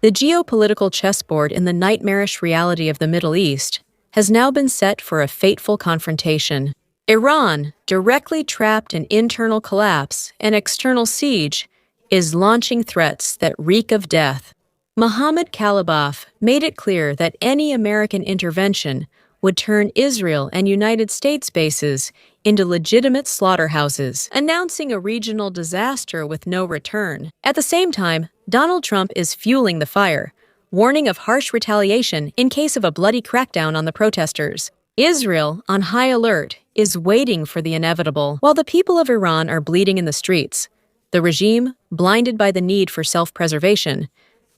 The geopolitical chessboard in the nightmarish reality of the Middle East has now been set for a fateful confrontation. Iran, directly trapped in internal collapse and external siege, is launching threats that reek of death. Mohammed Khalibaf made it clear that any American intervention would turn Israel and United States bases into legitimate slaughterhouses, announcing a regional disaster with no return. At the same time, Donald Trump is fueling the fire, warning of harsh retaliation in case of a bloody crackdown on the protesters. Israel, on high alert, is waiting for the inevitable. While the people of Iran are bleeding in the streets, the regime, blinded by the need for self-preservation,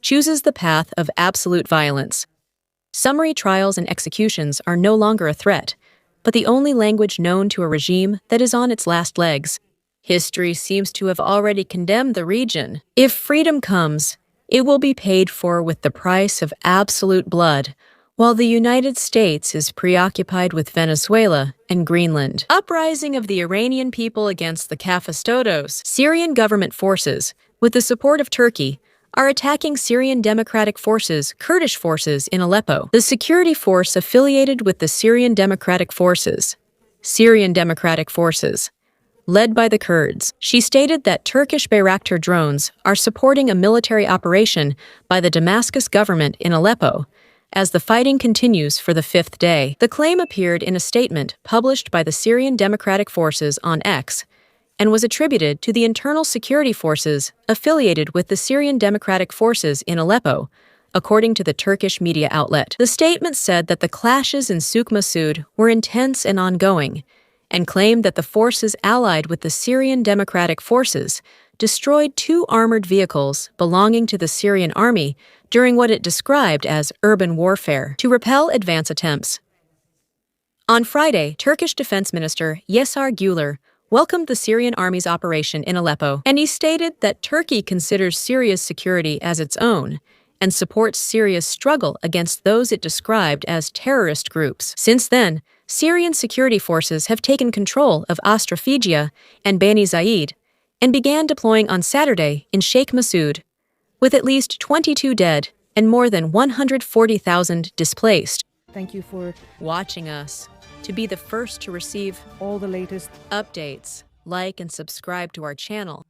chooses the path of absolute violence. Summary trials and executions are no longer a threat, but the only language known to a regime that is on its last legs. History seems to have already condemned the region. If freedom comes, it will be paid for with the price of absolute blood, while the United States is preoccupied with Venezuela and Greenland. Uprising of the Iranian people against the Cafestodos. Syrian government forces, with the support of Turkey, are attacking Syrian Democratic Forces, Kurdish forces in Aleppo. The security force affiliated with the Syrian Democratic Forces, led by the Kurds. She stated that Turkish Bayraktar drones are supporting a military operation by the Damascus government in Aleppo, as the fighting continues for the fifth day. The claim appeared in a statement published by the Syrian Democratic Forces on X and was attributed to the internal security forces affiliated with the Syrian Democratic Forces in Aleppo, according to the Turkish media outlet. The statement said that the clashes in Souk Masoud were intense and ongoing, and claimed that the forces allied with the Syrian Democratic Forces destroyed 2 armored vehicles belonging to the Syrian army during what it described as urban warfare to repel advance attempts. On Friday, Turkish Defense Minister Yesar Güler welcomed the Syrian army's operation in Aleppo, and he stated that Turkey considers Syria's security as its own and supports Syria's struggle against those it described as terrorist groups. Since then, Syrian security forces have taken control of Astrafigia and Bani Zaid and began deploying on Saturday in Sheikh Masoud, with at least 22 dead and more than 140,000 displaced. Thank you for watching us. To be the first to receive all the latest updates, like and subscribe to our channel.